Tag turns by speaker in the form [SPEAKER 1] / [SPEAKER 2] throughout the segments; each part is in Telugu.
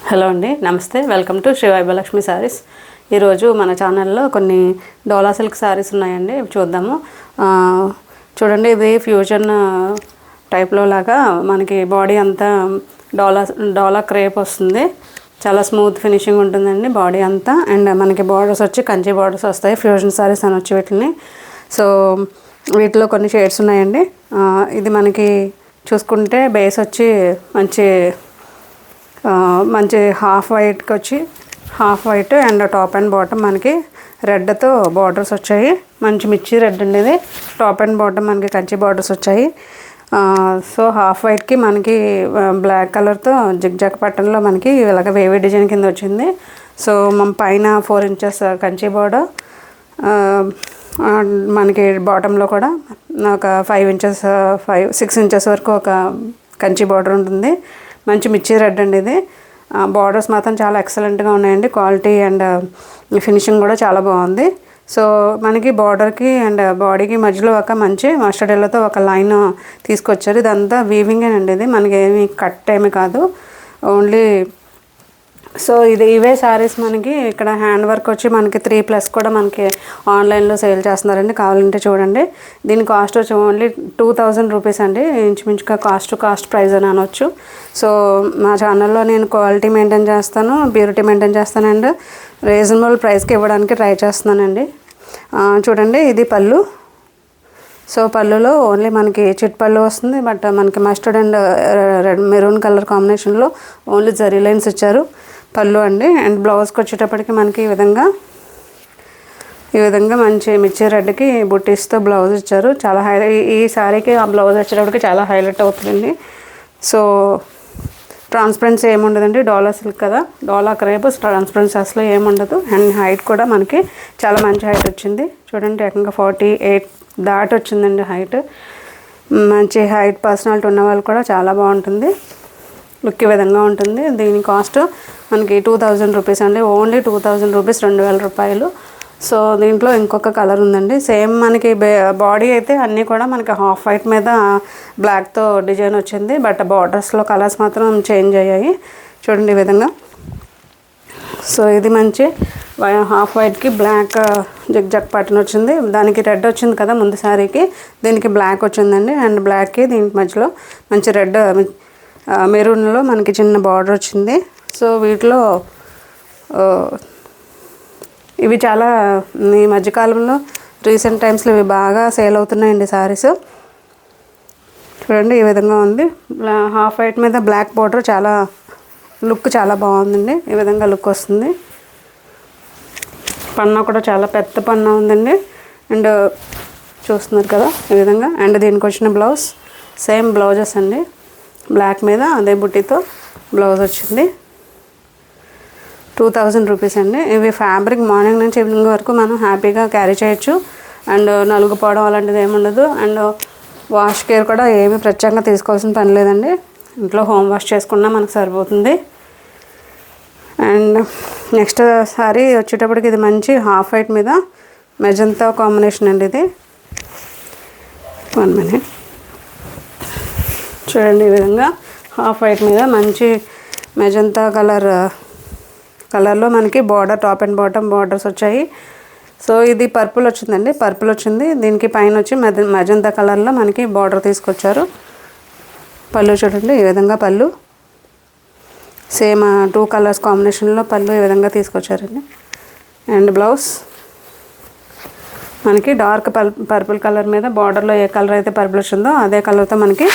[SPEAKER 1] హలో అండి, నమస్తే. Welcome to Sri Vaibhavalakshmi Sarees. ఈరోజు మన ఛానల్లో కొన్ని డోలా సిల్క్ శారీస్ ఉన్నాయండి, ఇవి చూద్దాము. చూడండి, ఇది ఫ్యూజన్ టైప్లో లాగా మనకి బాడీ అంతా డోలా క్రేప్ వస్తుంది. చాలా స్మూత్ ఫినిషింగ్ ఉంటుందండి బాడీ అంతా. అండ్ మనకి బార్డర్స్ వచ్చి కంచి బార్డర్స్ వస్తాయి. ఫ్యూజన్ శారీస్ అనొచ్చు వీటిని. సో వీటిలో కొన్ని షేడ్స్ ఉన్నాయండి. ఇది మనకి చూసుకుంటే బేస్ వచ్చి మంచి హాఫ్ వైట్కి వచ్చి half white and top and bottom మనకి రెడ్తో బార్డర్స్ వచ్చాయి. మంచి మిర్చి రెడ్ అండి ఇది. టాప్ అండ్ బాటమ్ మనకి కంచి బార్డర్స్ వచ్చాయి. సో హాఫ్ వైట్కి మనకి బ్లాక్ కలర్తో జిగ్జాగ్ పట్టన్లో మనకి ఇలాగ వేవీ డిజైన్ కింద వచ్చింది. సో మన పైన 4 ఇంచెస్ కంచి బార్డర్, మనకి బాటంలో కూడా ఒక 6 ఇంచెస్ వరకు ఒక కంచి బార్డర్ ఉంటుంది. మంచి మిర్చి రెడ్ అండి ఇది. బార్డర్స్ మాత్రం చాలా ఎక్సలెంట్గా ఉన్నాయండి. క్వాలిటీ అండ్ ఫినిషింగ్ కూడా చాలా బాగుంది. సో మనకి బార్డర్కి అండ్ బాడీకి మధ్యలో ఒక మంచి మస్టర్డ్ ఎల్లోతో ఒక లైన్ తీసుకొచ్చారు. ఇదంతా వీవింగేనండి. ఇది మనకి ఏమి కట్ ఏమి కాదు, ఓన్లీ. సో ఇవే శారీస్ మనకి ఇక్కడ హ్యాండ్ వర్క్ వచ్చి మనకి 3+ కూడా మనకి ఆన్లైన్లో సేల్ చేస్తున్నారండి. కావాలంటే చూడండి. దీని కాస్ట్ వచ్చి ఓన్లీ 2000 రూపీస్ అండి. ఇంచుమించుగా కాస్ట్ ప్రైస్ అని అనొచ్చు. సో మా ఛానల్లో నేను క్వాలిటీ మెయింటైన్ చేస్తాను, ప్యూరిటీ మెయింటైన్ చేస్తాను అండ్ రీజనబుల్ ప్రైస్కి ఇవ్వడానికి ట్రై చేస్తున్నానండి. చూడండి, ఇది పళ్ళు. సో పళ్ళులో ఓన్లీ మనకి చిట్ పళ్ళు వస్తుంది. బట్ మనకి mustard and red maroon colour కాంబినేషన్లో ఓన్లీ జరీ లైన్స్ ఇచ్చారు పళ్ళు అండి. అండ్ బ్లౌజ్కి వచ్చేటప్పటికి మనకి ఈ విధంగా మంచి మిర్చి రెడ్కి బుట్టీస్తో బ్లౌజ్ ఇచ్చారు. చాలా ఈ శారీకి ఆ బ్లౌజ్ వచ్చేటప్పటికి చాలా హైలైట్ అవుతుందండి. సో ట్రాన్స్పరెన్సీ ఏముండదండి, డోలా సిల్క్ కదా, డోలా క్రేప్, ట్రాన్స్పరెన్సీ అసలు ఏముండదు. అండ్ హైట్ కూడా మనకి చాలా మంచి హైట్ వచ్చింది. చూడండి, ఏకంగా 48 దాటి వచ్చిందండి హైట్. మంచి హైట్ పర్సనాలిటీ ఉన్న వాళ్ళు కూడా చాలా బాగుంటుంది, లుక్ ఈ విధంగా ఉంటుంది. దీని కాస్ట్ మనకి 2000 రూపీస్ అండి. ఓన్లీ 2000 రూపీస్, 2000 రూపాయలు. సో దీంట్లో ఇంకొక కలర్ ఉందండి. సేమ్ మనకి బాడీ అయితే అన్నీ కూడా మనకి హాఫ్ వైట్ మీద బ్లాక్తో డిజైన్ వచ్చింది. బట్ బార్డర్స్లో కలర్స్ మాత్రం చేంజ్ అయ్యాయి. చూడండి ఈ విధంగా. సో ఇది మంచి హాఫ్ వైట్కి బ్లాక్ జిగ్జాగ్ ప్యాటర్న్ వచ్చింది. దానికి రెడ్ వచ్చింది కదా ముందు శారీకి, దీనికి బ్లాక్ వచ్చిందండి. అండ్ బ్లాక్కి దీనికి మధ్యలో మంచి రెడ్ మెరూన్లో మనకి చిన్న బార్డర్ వచ్చింది. సో వీటిలో ఇవి చాలా ఈ మధ్యకాలంలో రీసెంట్ టైమ్స్లో ఇవి బాగా సేల్ అవుతున్నాయండి శారీస్. చూడండి ఈ విధంగా ఉంది. హాఫ్ వైట్ మీద బ్లాక్ బార్డర్, చాలా లుక్ చాలా బాగుందండి. ఈ విధంగా లుక్ వస్తుంది. పన్నా కూడా చాలా పెద్ద పన్నా ఉందండి. అండ్ చూస్తున్నారు కదా ఈ విధంగా. అండ్ దీనికి వచ్చిన బ్లౌజ్ సేమ్ బ్లౌజెస్ అండి. బ్లాక్ మీద అదే బుట్టితో బ్లౌజ్ వచ్చింది. 2000 రూపీస్ అండి. ఇవి ఫ్యాబ్రిక్ మార్నింగ్ నుంచి ఈవినింగ్ వరకు మనం హ్యాపీగా క్యారీ చేయొచ్చు. అండ్ నలుగుపోవడం అలాంటిది ఏమి ఉండదు. అండ్ వాష్ కేర్ కూడా ఏమి ప్రత్యేకంగా తీసుకోవాల్సిన పని లేదండి. ఇంట్లో హోమ్ వాష్ చేసుకున్నా మనకు సరిపోతుంది. అండ్ నెక్స్ట్ సారీ వచ్చేటప్పటికి ఇది మంచి హాఫ్ వైట్ మీద మెజంతా కాంబినేషన్ అండి. ఇది 1 minute. చూడండి ఈ విధంగా హాఫ్ వైట్ మీద మంచి మెజంతా కలర్లో మనకి border, top and bottom borders వచ్చాయి. సో ఇది పర్పుల్ వచ్చిందండి, పర్పుల్ వచ్చింది. దీనికి పైన వచ్చి మెజంతా కలర్లో మనకి బార్డర్ తీసుకొచ్చారు. పళ్ళు చూడండి ఈ విధంగా. పళ్ళు సేమ్ 2 కలర్స్ కాంబినేషన్లో పళ్ళు ఈ విధంగా తీసుకొచ్చారండి. అండ్ బ్లౌజ్ మనకి డార్క్ పర్పుల్ కలర్ మీద బార్డర్లో ఏ కలర్ అయితే పర్పుల్ వచ్చిందో అదే కలర్తో మనకి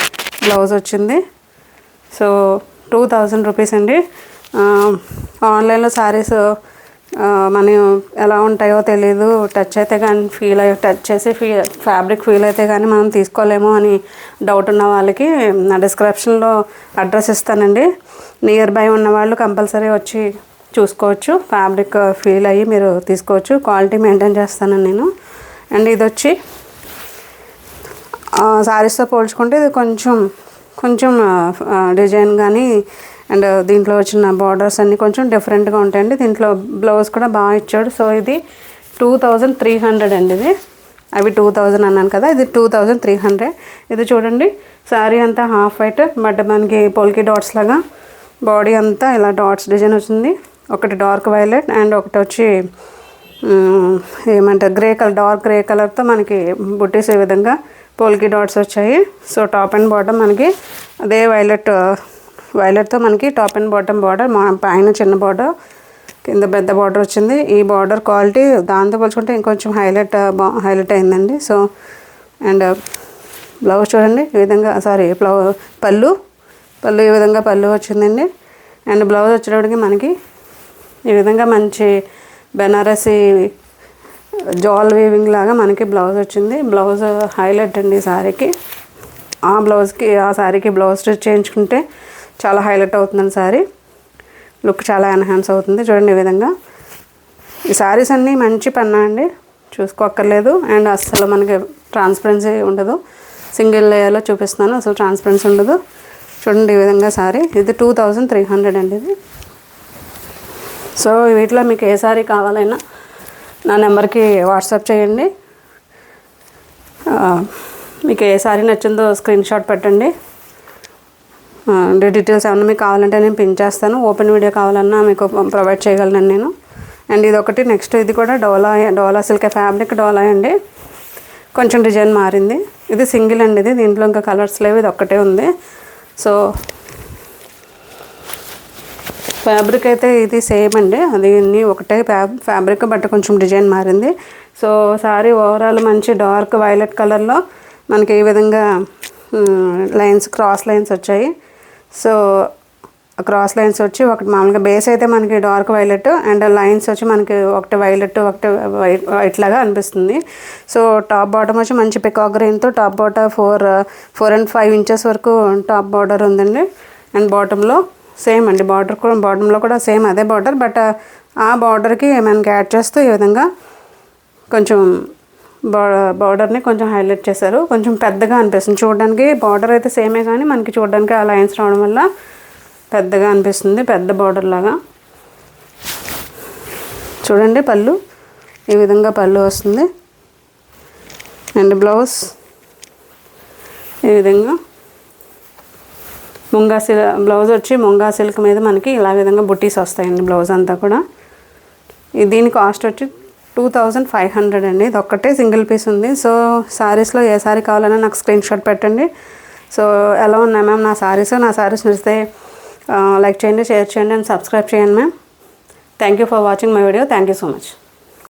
[SPEAKER 1] బ్లౌజ్ వచ్చింది. సో 2000 రూపీస్ అండి. ఆన్లైన్లో శారీస్ మనం ఎలా ఉంటాయో తెలీదు, టచ్ అయితే కానీ టచ్ చేసి ఫ్యాబ్రిక్ ఫీల్ అయితే కానీ మనం తీసుకోలేము అని డౌట్ ఉన్న వాళ్ళకి నా డిస్క్రిప్షన్లో అడ్రస్ ఇస్తానండి. నియర్ బై ఉన్న వాళ్ళు కంపల్సరీ వచ్చి చూసుకోవచ్చు. ఫ్యాబ్రిక్ ఫీల్ అయ్యి మీరు తీసుకోవచ్చు. క్వాలిటీ మెయింటైన్ చేస్తాను నేను. అండ్ ఇది వచ్చి శారీస్తో పోల్చుకుంటే ఇది కొంచెం డిజైన్ కానీ అండ్ దీంట్లో వచ్చిన బార్డర్స్ అన్నీ కొంచెం డిఫరెంట్గా ఉంటాయండి. దీంట్లో బ్లౌజ్ కూడా బాగా ఇచ్చాడు. సో ఇది 2300 అండి. ఇది అవి 2000 అన్నాను కదా, ఇది 2300. ఇది చూడండి, శారీ అంతా హాఫ్ వైట్ బట్ మనకి పోల్కి డాట్స్ లాగా బాడీ అంతా ఇలా డాట్స్ డిజైన్ వచ్చింది. ఒకటి డార్క్ వైలెట్ అండ్ ఒకటి వచ్చి ఏమంటారు గ్రే కలర్, డార్క్ గ్రే కలర్తో మనకి బుట్టీస్ ఈ విధంగా పోల్కి డాట్స్ వచ్చాయి. సో టాప్ అండ్ బాటమ్ మనకి అదే వైలెట్తో మనకి టాప్ అండ్ బాటమ్ బార్డర్, పైన చిన్న బార్డర్ కింద పెద్ద బార్డర్ వచ్చింది. ఈ బార్డర్ క్వాలిటీ దాంతో పోల్చుకుంటే ఇంకొంచెం హైలైట్ అయిందండి. సో అండ్ బ్లౌజ్ చూడండి ఈ విధంగా, పళ్ళు ఈ విధంగా పళ్ళు వచ్చిందండి. అండ్ బ్లౌజ్ వచ్చేటప్పటికి మనకి ఈ విధంగా మంచి బెనారసీ జాల్ వీవింగ్ లాగా మనకి బ్లౌజ్ వచ్చింది. బ్లౌజ్ హైలైట్ అండి ఈ శారీకి. ఆ శారీకి బ్లౌజ్ స్టిచ్ చేయించుకుంటే చాలా హైలైట్ అవుతుందండి. శారీ లుక్ చాలా ఎన్హాన్స్ అవుతుంది. చూడండి ఈ విధంగా. ఈ శారీస్ అన్నీ మంచి పన్నా అండి, చూసుకోక్కర్లేదు. అండ్ అస్సలు మనకి ట్రాన్స్పరెన్సీ ఉండదు. సింగిల్ లేయర్లో చూపిస్తున్నాను, అసలు ట్రాన్స్పరెన్సీ ఉండదు. చూడండి ఈ విధంగా శారీ. ఇది 2300 అండి ఇది. సో వీటిలో మీకు ఏ శారీ కావాలైనా నా నెంబర్కి వాట్సాప్ చేయండి. మీకు ఏ శారీ నచ్చిందో స్క్రీన్ షాట్ పెట్టండి. డీటెయిల్స్ ఏమన్నా మీకు కావాలంటే నేను పిన్ చేస్తాను. ఓపెన్ వీడియో కావాలన్నా మీకు ప్రొవైడ్ చేయగలను నేను. అండ్ ఇది ఒకటి, నెక్స్ట్ ఇది కూడా డోలా సిల్క్ ఫ్యాబ్రిక్ డోలా అండి. కొంచెం డిజైన్ మారింది. ఇది సింగిల్ అండి, ఇది దీంట్లో ఇంకా కలర్స్ లేవు, ఇది ఒక్కటే ఉంది. సో ఫ్యాబ్రిక్ అయితే ఇది సేమ్ అండి, అది ఒకటే ఫ్యాబ్రిక్, బట్ కొంచెం డిజైన్ మారింది. సో సారీ ఓవరాల్ మంచి డార్క్ వైలెట్ కలర్లో మనకి ఈ విధంగా క్రాస్ లైన్స్ వచ్చాయి. సో క్రాస్ లైన్స్ వచ్చి ఒకటి మామూలుగా బేస్ అయితే మనకి డార్క్ వైలెట్ అండ్ లైన్స్ వచ్చి మనకి ఒకటి వైలెట్ ఒకటి వైట్ లాగా అనిపిస్తుంది. సో టాప్ బాటమ్ వచ్చి మంచి పికాక్ గ్రీన్తో టాప్ బాటమ్ 4 and 5 ఇంచెస్ వరకు టాప్ బార్డర్ ఉందండి. అండ్ బాటంలో సేమ్ అండి, బాటంలో కూడా సేమ్ అదే బార్డర్, బట్ ఆ బార్డర్కి మనకి యాడ్ చేస్తూ ఈ విధంగా కొంచెం బార్డర్ని కొంచెం హైలైట్ చేశారు. కొంచెం పెద్దగా అనిపిస్తుంది చూడడానికి. బార్డర్ అయితే సేమే కానీ మనకి చూడడానికి ఆ లైన్స్ రావడం వల్ల పెద్దగా అనిపిస్తుంది, పెద్ద బార్డర్ లాగా. చూడండి పళ్ళు ఈ విధంగా పళ్ళు వస్తుంది. అండ్ బ్లౌజ్ ఈ విధంగా బ్లౌజ్ వచ్చి ముంగా సిల్క్ మీద మనకి ఇలా విధంగా బుట్టీస్ వస్తాయండి బ్లౌజ్ అంతా కూడా. దీని కాస్ట్ వచ్చి 2500 అండి. ఇది ఒక్కటే సింగిల్ పీస్ ఉంది. సో శారీస్లో ఏ శారీ కావాలన్నా నాకు స్క్రీన్ షాట్ పెట్టండి. సో ఎలా ఉన్నాయి మ్యామ్ నా శారీస్ నచ్చితే లైక్ చేయండి, షేర్ చేయండి అండ్ సబ్స్క్రైబ్ చేయండి ma'am. Thank you for watching my video. Thank you so much.